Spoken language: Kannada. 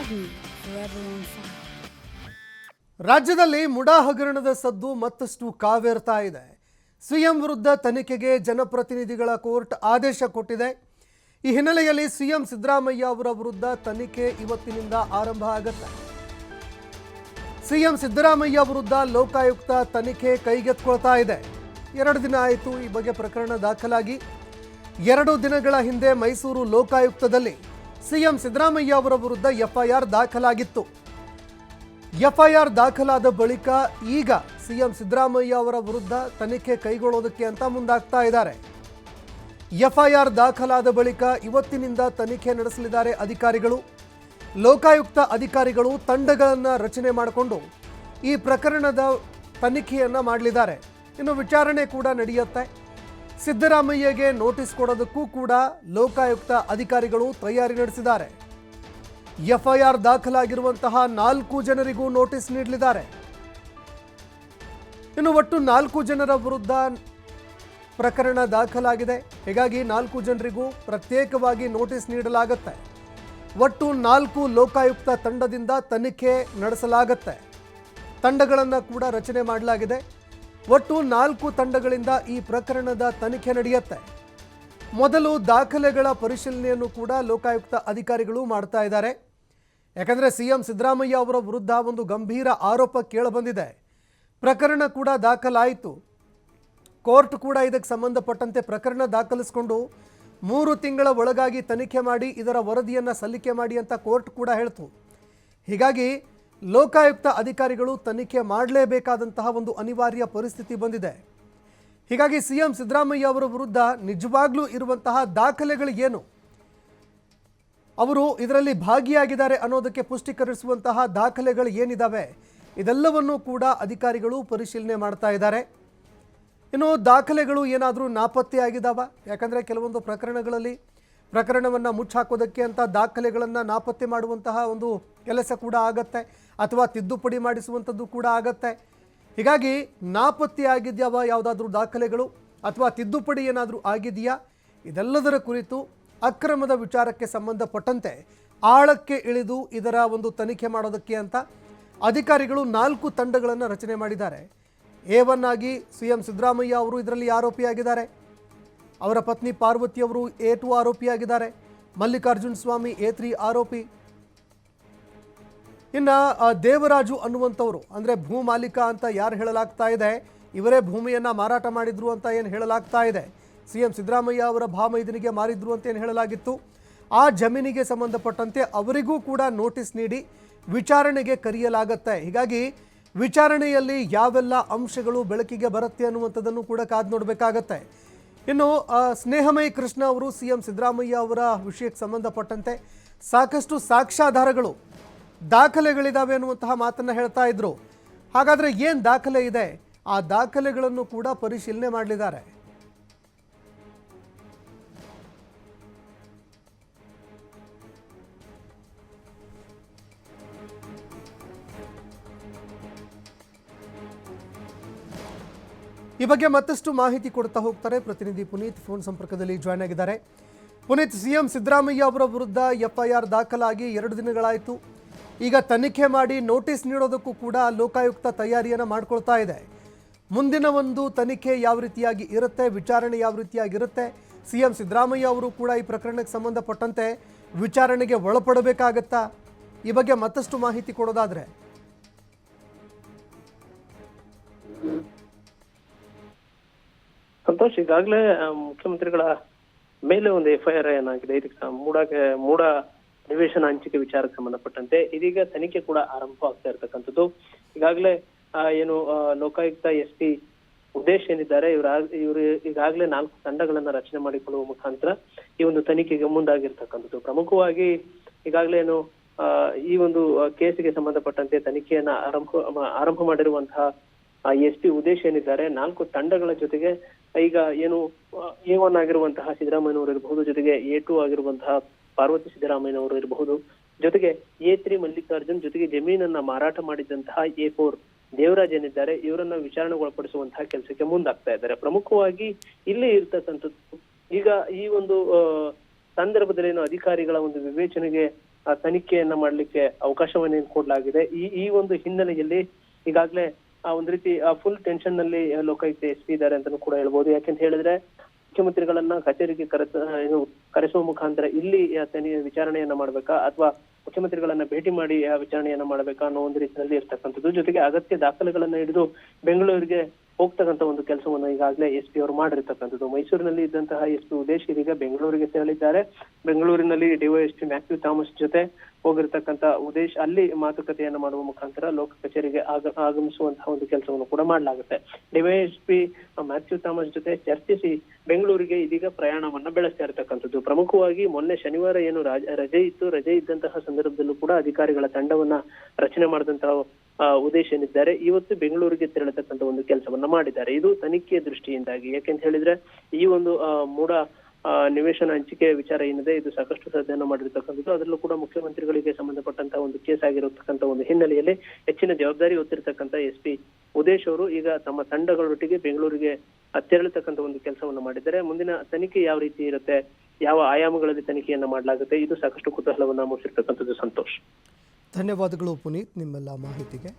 be forever on fire. ರಾಜ್ಯದಲ್ಲಿ ಮುಡಾ ಹಗರಣದ ಸದ್ದು ಮತ್ತಷ್ಟು ಕಾವೇರ್ತಾ ಇದೆ. ಸಿಎಂ ವಿರುದ್ಧ ತನಿಖೆಗೆ ಜನಪ್ರತಿನಿಧಿಗಳ ಕೋರ್ಟ್ ಆದೇಶ ಕೊಟ್ಟಿದೆ. ಈ ಹಿನ್ನೆಲೆಯಲ್ಲಿ ಸಿಎಂ ಸಿದ್ದರಾಮಯ್ಯ ಅವರ ವಿರುದ್ಧ ತನಿಖೆ ಇವತ್ತಿನಿಂದ ಆರಂಭ ಆಗುತ್ತೆ. ಸಿಎಂ ಸಿದ್ದರಾಮಯ್ಯ ವಿರುದ್ಧ ಲೋಕಾಯುಕ್ತ ತನಿಖೆ ಕೈಗೆತ್ತಿಕೊಳ್ತಾ ಇದೆ. 2 ದಿನ ಆಯಿತು ಈ ಬಗ್ಗೆ ಪ್ರಕರಣ ದಾಖಲಾಗಿ. 2 ದಿನಗಳ ಹಿಂದೆ ಮೈಸೂರು ಲೋಕಾಯುಕ್ತದಲ್ಲಿ ಸಿಎಂ ಸಿದ್ದರಾಮಯ್ಯ ಅವರ ವಿರುದ್ಧ ಎಫ್ಐಆರ್ ದಾಖಲಾಗಿತ್ತು. ಎಫ್ಐಆರ್ ದಾಖಲಾದ ಬಳಿಕ ಈಗ ಸಿಎಂ ಸಿದ್ದರಾಮಯ್ಯ ಅವರ ವಿರುದ್ಧ ತನಿಖೆ ಕೈಗೊಳ್ಳೋದಕ್ಕೆ ಅಂತ ಮುಂದಾಗ್ತಾ ಇದ್ದಾರೆ. ಎಫ್ಐಆರ್ ದಾಖಲಾದ ಬಳಿಕ ಇವತ್ತಿನಿಂದ ತನಿಖೆ ನಡೆಸಲಿದ್ದಾರೆ ಅಧಿಕಾರಿಗಳು. ಲೋಕಾಯುಕ್ತ ಅಧಿಕಾರಿಗಳು ತಂಡಗಳನ್ನು ರಚನೆ ಮಾಡಿಕೊಂಡು ಈ ಪ್ರಕರಣದ ತನಿಖೆಯನ್ನು ಮಾಡಲಿದ್ದಾರೆ. ಇನ್ನು ವಿಚಾರಣೆ ಕೂಡ ನಡೆಯುತ್ತೆ. ಸಿದ್ದರಾಮಯ್ಯಗೆ ನೋಟಿಸ್ ಕೊಡೋದಕ್ಕೂ ಕೂಡ ಲೋಕಾಯುಕ್ತ ಅಧಿಕಾರಿಗಳು ತಯಾರಿ ನಡೆಸಿದ್ದಾರೆ. ಎಫ್ಐಆರ್ ದಾಖಲಾಗಿರುವಂತಹ 4 ಜನರಿಗೂ ನೋಟಿಸ್ ನೀಡಲಿದ್ದಾರೆ. ಇನ್ನು ಒಟ್ಟು 4 ಜನರ ವಿರುದ್ಧ ಪ್ರಕರಣ ದಾಖಲಾಗಿದೆ. ಹೀಗಾಗಿ 4 ಜನರಿಗೂ ಪ್ರತ್ಯೇಕವಾಗಿ ನೋಟಿಸ್ ನೀಡಲಾಗುತ್ತೆ. ಒಟ್ಟು 4 ಲೋಕಾಯುಕ್ತ ತಂಡದಿಂದ ತನಿಖೆ ನಡೆಸಲಾಗುತ್ತೆ. ತಂಡಗಳನ್ನು ಕೂಡ ರಚನೆ ಮಾಡಲಾಗಿದೆ. ಒಟ್ಟು 4 ತಂಡಗಳಿಂದ ಈ ಪ್ರಕರಣದ ತನಿಖೆ ನಡೆಯುತ್ತೆ. ಮೊದಲು ದಾಖಲೆಗಳ ಪರಿಶೀಲನೆಯನ್ನು ಕೂಡ ಲೋಕಾಯುಕ್ತ ಅಧಿಕಾರಿಗಳು ಮಾಡ್ತಾ ಇದ್ದಾರೆ. ಯಾಕಂದರೆ ಸಿಎಂ ಸಿದ್ದರಾಮಯ್ಯ ಅವರ ವಿರುದ್ಧ ಒಂದು ಗಂಭೀರ ಆರೋಪ ಕೇಳಿಬಂದಿದೆ. ಪ್ರಕರಣ ಕೂಡ ದಾಖಲಾಯಿತು. ಕೋರ್ಟ್ ಕೂಡ ಇದಕ್ಕೆ ಸಂಬಂಧಪಟ್ಟಂತೆ ಪ್ರಕರಣ ದಾಖಲಿಸಿಕೊಂಡು 3 ತಿಂಗಳ ಒಳಗಾಗಿ ತನಿಖೆ ಮಾಡಿ ಇದರ ವರದಿಯನ್ನು ಸಲ್ಲಿಕೆ ಮಾಡಿ ಅಂತ ಕೋರ್ಟ್ ಕೂಡ ಹೇಳ್ತು. ಹೀಗಾಗಿ ಲೋಕಾಯುಕ್ತ ಅಧಿಕಾರಿಗಳು ತನಿಖೆ ಮಾಡಲೇಬೇಕಾದಂತಹ ಒಂದು ಅನಿವಾರ್ಯ ಪರಿಸ್ಥಿತಿ ಬಂದಿದೆ. ಹೀಗಾಗಿ ಸಿಎಂ ಸಿದ್ದರಾಮಯ್ಯ ಅವರ ವಿರುದ್ಧ ನಿಜವಾಗ್ಲೂ ಇರುವಂತಹ ದಾಖಲೆಗಳು ಏನು, ಅವರು ಇದರಲ್ಲಿ ಭಾಗಿಯಾಗಿದ್ದಾರೆ ಅನ್ನೋದಕ್ಕೆ ಪುಷ್ಟೀಕರಿಸುವಂತಹ ದಾಖಲೆಗಳು ಏನಿದ್ದಾವೆ, ಇದೆಲ್ಲವನ್ನೂ ಕೂಡ ಅಧಿಕಾರಿಗಳು ಪರಿಶೀಲನೆ ಮಾಡ್ತಾ ಇದ್ದಾರೆ. ಇನ್ನು ದಾಖಲೆಗಳು ಏನಾದರೂ ನಾಪತ್ತೆ ಆಗಿದ್ದಾವ? ಯಾಕಂದರೆ ಕೆಲವೊಂದು ಪ್ರಕರಣಗಳಲ್ಲಿ ಪ್ರಕರಣವನ್ನು ಮುಚ್ಚಾಕೋದಕ್ಕೆ ಅಂತ ದಾಖಲೆಗಳನ್ನು ನಾಪತ್ತೆ ಮಾಡುವಂತಹ ಒಂದು ಕೆಲಸ ಕೂಡ ಆಗತ್ತೆ, ಅಥವಾ ತಿದ್ದುಪಡಿ ಮಾಡಿಸುವಂಥದ್ದು ಕೂಡ ಆಗತ್ತೆ. ಹೀಗಾಗಿ ನಾಪತ್ತೆ ಆಗಿದೆಯವ ಯಾವುದಾದ್ರೂ ದಾಖಲೆಗಳು, ಅಥವಾ ತಿದ್ದುಪಡಿ ಏನಾದರೂ ಆಗಿದೆಯಾ, ಇದೆಲ್ಲದರ ಕುರಿತು ಅಕ್ರಮದ ವಿಚಾರಕ್ಕೆ ಸಂಬಂಧಪಟ್ಟಂತೆ ಆಳಕ್ಕೆ ಇಳಿದು ಇದರ ಒಂದು ತನಿಖೆ ಮಾಡೋದಕ್ಕೆ ಅಂತ ಅಧಿಕಾರಿಗಳು 4 ತಂಡಗಳನ್ನು ರಚನೆ ಮಾಡಿದ್ದಾರೆ. A1 ಆಗಿ ಸಿಎಂ ಸಿದ್ದರಾಮಯ್ಯ ಅವರು ಇದರಲ್ಲಿ ಆರೋಪಿಯಾಗಿದ್ದಾರೆ. ಅವರ ಪತ್ನಿ ಪಾರ್ವತಿ ಅವರು A2 ಆರೋಪಿಯಾಗಿದ್ದಾರೆ. ಮಲ್ಲಿಕಾರ್ಜುನ್ ಸ್ವಾಮಿ A3 ಆರೋಪಿ. ಇನ್ನು ದೇವರಾಜು ಅನ್ನುವಂಥವ್ರು, ಅಂದರೆ ಭೂ ಮಾಲೀಕ ಅಂತ ಯಾರು ಹೇಳಲಾಗ್ತಾ ಇದೆ, ಇವರೇ ಭೂಮಿಯನ್ನು ಮಾರಾಟ ಮಾಡಿದ್ರು ಅಂತ ಏನು ಹೇಳಲಾಗ್ತಾ ಇದೆ, ಸಿಎಂ ಸಿದ್ದರಾಮಯ್ಯ ಅವರ ಭಾಮೈದನಿಗೆ ಮಾರಿದ್ರು ಅಂತ ಏನು ಹೇಳಲಾಗಿತ್ತು, ಆ ಜಮೀನಿಗೆ ಸಂಬಂಧಪಟ್ಟಂತೆ ಅವರಿಗೂ ಕೂಡ ನೋಟಿಸ್ ನೀಡಿ ವಿಚಾರಣೆಗೆ ಕರೆಯಲಾಗತ್ತೆ. ಹೀಗಾಗಿ ವಿಚಾರಣೆಯಲ್ಲಿ ಯಾವೆಲ್ಲ ಅಂಶಗಳು ಬೆಳಕಿಗೆ ಬರುತ್ತೆ ಅನ್ನುವಂಥದ್ದನ್ನು ಕೂಡ ಕಾದು ನೋಡಬೇಕಾಗತ್ತೆ. ಇನ್ನು ಸ್ನೇಹಮಯಿ ಕೃಷ್ಣ ಅವರು ಸಿಎಂ ಸಿದ್ದರಾಮಯ್ಯ ಅವರ ವಿಷಯಕ್ಕೆ ಸಂಬಂಧಪಟ್ಟಂತೆ ಸಾಕಷ್ಟು ಸಾಕ್ಷ್ಯಾಧಾರಗಳು, ದಾಖಲೆಗಳಿದ್ದಾವೆ ಅನ್ನುವಂತಹ ಮಾತನ್ನು ಹೇಳ್ತಾ ಇದ್ರು. ಹಾಗಾದರೆ ಏನು ದಾಖಲೆ ಇದೆ, ಆ ದಾಖಲೆಗಳನ್ನು ಕೂಡ ಪರಿಶೀಲನೆ ಮಾಡಲಿದ್ದಾರೆ. ಈ ಬಗ್ಗೆ ಮತ್ತಷ್ಟು ಮಾಹಿತಿ ಕೊಡ್ತಾ ಹೋಗ್ತಾರೆ ಪ್ರತಿನಿಧಿ ಪುನೀತ್. ಫೋನ್ ಸಂಪರ್ಕದಲ್ಲಿ ಜಾಯ್ನ್ ಆಗಿದ್ದಾರೆ. ಪುನೀತ್, ಸಿಎಂ ಸಿದ್ದರಾಮಯ್ಯ ಅವರ ವಿರುದ್ಧ ಎಫ್ಐಆರ್ ದಾಖಲಾಗಿ 2 ದಿನಗಳಾಯಿತು. ಈಗ ತನಿಖೆ ಮಾಡಿ ನೋಟಿಸ್ ನೀಡೋದಕ್ಕೂ ಕೂಡ ಲೋಕಾಯುಕ್ತ ತಯಾರಿಯನ್ನು ಮಾಡ್ಕೊಳ್ತಾ ಇದೆ. ಮುಂದಿನ ಒಂದು ತನಿಖೆ ಯಾವ ರೀತಿಯಾಗಿ ಇರುತ್ತೆ, ವಿಚಾರಣೆ ಯಾವ ರೀತಿಯಾಗಿರುತ್ತೆ, ಸಿಎಂ ಸಿದ್ದರಾಮಯ್ಯ ಅವರು ಕೂಡ ಈ ಪ್ರಕರಣಕ್ಕೆ ಸಂಬಂಧಪಟ್ಟಂತೆ ವಿಚಾರಣೆಗೆ ಒಳಪಡಬೇಕಾಗತ್ತಾ? ಈ ಬಗ್ಗೆ ಮತ್ತಷ್ಟು ಮಾಹಿತಿ ಕೊಡೋದಾದ್ರೆ. ಸಂತೋಷ್, ಈಗಾಗಲೇ ಮುಖ್ಯಮಂತ್ರಿಗಳ ಮೇಲೆ ಒಂದು ಎಫ್ಐಆರ್ ಏನಾಗಿದೆ. ಇದಕ್ಕೆ ಮೂಡ ನಿವೇಶನ ಹಂಚಿಕೆ ವಿಚಾರಕ್ಕೆ ಸಂಬಂಧಪಟ್ಟಂತೆ ಇದೀಗ ತನಿಖೆ ಕೂಡ ಆರಂಭ ಆಗ್ತಾ ಇರ್ತಕ್ಕಂಥದ್ದು. ಈಗಾಗಲೇ ಏನು ಲೋಕಾಯುಕ್ತ SP ಉದ್ದೇಶ್ ಏನಿದ್ದಾರೆ, ಇವರು ಈಗಾಗಲೇ 4 ತಂಡಗಳನ್ನ ರಚನೆ ಮಾಡಿಕೊಳ್ಳುವ ಮುಖಾಂತರ ಈ ಒಂದು ತನಿಖೆಗೆ ಮುಂದಾಗಿರ್ತಕ್ಕಂಥದ್ದು. ಪ್ರಮುಖವಾಗಿ ಈಗಾಗಲೇ ಏನು ಈ ಒಂದು ಕೇಸಿಗೆ ಸಂಬಂಧಪಟ್ಟಂತೆ ತನಿಖೆಯನ್ನ ಆರಂಭ ಮಾಡಿರುವಂತಹ SP ಉದ್ದೇಶ್ ಏನಿದ್ದಾರೆ, 4 ತಂಡಗಳ ಜೊತೆಗೆ ಈಗ ಏನು A1 ಆಗಿರುವಂತಹ ಸಿದ್ದರಾಮಯ್ಯನವರು ಇರಬಹುದು, ಜೊತೆಗೆ A2 ಆಗಿರುವಂತಹ ಪಾರ್ವತಿ ಸಿದ್ದರಾಮಯ್ಯನವರು ಇರಬಹುದು, ಜೊತೆಗೆ A3 ಮಲ್ಲಿಕಾರ್ಜುನ್, ಜೊತೆಗೆ ಜಮೀನನ್ನ ಮಾರಾಟ ಮಾಡಿದಂತಹ A4 ದೇವರಾಜ್ ಏನಿದ್ದಾರೆ, ಇವರನ್ನ ವಿಚಾರಣೆಗೊಳಪಡಿಸುವಂತಹ ಕೆಲಸಕ್ಕೆ ಮುಂದಾಗ್ತಾ ಇದ್ದಾರೆ. ಪ್ರಮುಖವಾಗಿ ಇಲ್ಲಿ ಇರ್ತಕ್ಕಂಥದ್ದು ಈಗ ಈ ಒಂದು ಸಂದರ್ಭದಲ್ಲಿ ಏನು ಅಧಿಕಾರಿಗಳ ಒಂದು ವಿವೇಚನೆಗೆ ತನಿಖೆಯನ್ನ ಮಾಡ್ಲಿಕ್ಕೆ ಅವಕಾಶವನ್ನ ಕೊಡಲಾಗಿದೆ. ಈ ಒಂದು ಹಿನ್ನೆಲೆಯಲ್ಲಿ ಈಗಾಗಲೇ ಒಂದ್ ರೀತಿ ಫುಲ್ ಟೆನ್ಷನ್ ನಲ್ಲಿ ಲೋಕಾಯುಕ್ತ SP ಇದ್ದಾರೆ ಅಂತಾನೂ ಕೂಡ ಹೇಳ್ಬೋದು. ಯಾಕೆಂತ ಹೇಳಿದ್ರೆ ಮುಖ್ಯಮಂತ್ರಿಗಳನ್ನ ಕಚೇರಿಗೆ ಕರೆಸುವ ಮುಖಾಂತರ ಇಲ್ಲಿ ವಿಚಾರಣೆಯನ್ನ ಮಾಡ್ಬೇಕಾ ಅಥವಾ ಮುಖ್ಯಮಂತ್ರಿಗಳನ್ನ ಭೇಟಿ ಮಾಡಿ ವಿಚಾರಣೆಯನ್ನ ಮಾಡ್ಬೇಕಾ ಅನ್ನೋ ಒಂದು ರೀತಿಯಲ್ಲಿ ಇರ್ತಕ್ಕಂಥದ್ದು. ಜೊತೆಗೆ ಅಗತ್ಯ ದಾಖಲೆಗಳನ್ನ ಹಿಡಿದು ಬೆಂಗಳೂರಿಗೆ ಹೋಗ್ತಕ್ಕಂಥ ಒಂದು ಕೆಲಸವನ್ನ ಈಗಾಗಲೇ SP ಅವರು ಮಾಡಿರ್ತಕ್ಕಂಥದ್ದು. ಮೈಸೂರಿನಲ್ಲಿ ಇದ್ದಂತಹ SP ಉದೇಶ್ ಇದೀಗ ಬೆಂಗಳೂರಿಗೆ ತೆರಳಿದ್ದಾರೆ. ಬೆಂಗಳೂರಿನಲ್ಲಿ DYSP ಮ್ಯಾಥ್ಯೂ ಥಾಮಸ್ ಜೊತೆ ಹೋಗಿರ್ತಕ್ಕಂಥ ಉದೇಶ್ ಅಲ್ಲಿ ಮಾತುಕತೆಯನ್ನ ಮಾಡುವ ಮುಖಾಂತರ ಲೋಕ ಕಚೇರಿಗೆ ಆಗಮಿಸುವಂತಹ ಒಂದು ಕೆಲಸವನ್ನು ಕೂಡ ಮಾಡಲಾಗುತ್ತೆ. DYSP ಮ್ಯಾಥ್ಯೂ ಥಾಮಸ್ ಜೊತೆ ಚರ್ಚಿಸಿ ಬೆಂಗಳೂರಿಗೆ ಇದೀಗ ಪ್ರಯಾಣವನ್ನ ಬೆಳೆಸ್ತಾ ಇರತಕ್ಕಂಥದ್ದು. ಪ್ರಮುಖವಾಗಿ ಮೊನ್ನೆ ಶನಿವಾರ ಏನು ರಜೆ ಇದ್ದಂತಹ ಸಂದರ್ಭದಲ್ಲೂ ಕೂಡ ಅಧಿಕಾರಿಗಳ ತಂಡವನ್ನ ರಚನೆ ಮಾಡಿದಂತಹ ಉದೇಶ್ ಏನಿದ್ದಾರೆ ಇವತ್ತು ಬೆಂಗಳೂರಿಗೆ ತೆರಳತಕ್ಕಂಥ ಒಂದು ಕೆಲಸವನ್ನ ಮಾಡಿದ್ದಾರೆ. ಇದು ತನಿಖೆಯ ದೃಷ್ಟಿಯಿಂದಾಗಿ. ಯಾಕೆಂತ ಹೇಳಿದ್ರೆ ಈ ಒಂದು ಮೂಡ ನಿವೇಶನ ಹಂಚಿಕೆ ವಿಚಾರ ಏನಿದೆ ಇದು ಸಾಕಷ್ಟು ಸದ್ಯನ ಮಾಡಿರ್ತಕ್ಕಂಥದ್ದು. ಅದರಲ್ಲೂ ಕೂಡ ಮುಖ್ಯಮಂತ್ರಿಗಳಿಗೆ ಸಂಬಂಧಪಟ್ಟಂತ ಒಂದು ಕೇಸ್ ಆಗಿರತಕ್ಕಂಥ ಒಂದು ಹಿನ್ನೆಲೆಯಲ್ಲಿ ಹೆಚ್ಚಿನ ಜವಾಬ್ದಾರಿ ಹೊತ್ತಿರ್ತಕ್ಕಂಥ SP ಉದೇಶ್ ಅವರು ಈಗ ತಮ್ಮ ತಂಡಗಳೊಟ್ಟಿಗೆ ಬೆಂಗಳೂರಿಗೆ ತೆರಳತಕ್ಕಂಥ ಒಂದು ಕೆಲಸವನ್ನ ಮಾಡಿದ್ದಾರೆ. ಮುಂದಿನ ತನಿಖೆ ಯಾವ ರೀತಿ ಇರುತ್ತೆ, ಯಾವ ಆಯಾಮಗಳಲ್ಲಿ ತನಿಖೆಯನ್ನ ಮಾಡಲಾಗುತ್ತೆ, ಇದು ಸಾಕಷ್ಟು ಕುತೂಹಲವನ್ನ ಮೂಡಿಸಿರ್ತಕ್ಕಂಥದ್ದು. ಸಂತೋಷ್, ಧನ್ಯವಾದಗಳು ಪುನೀತ್ ನಿಮ್ಮೆಲ್ಲ ಮಾಹಿತಿಗೆ.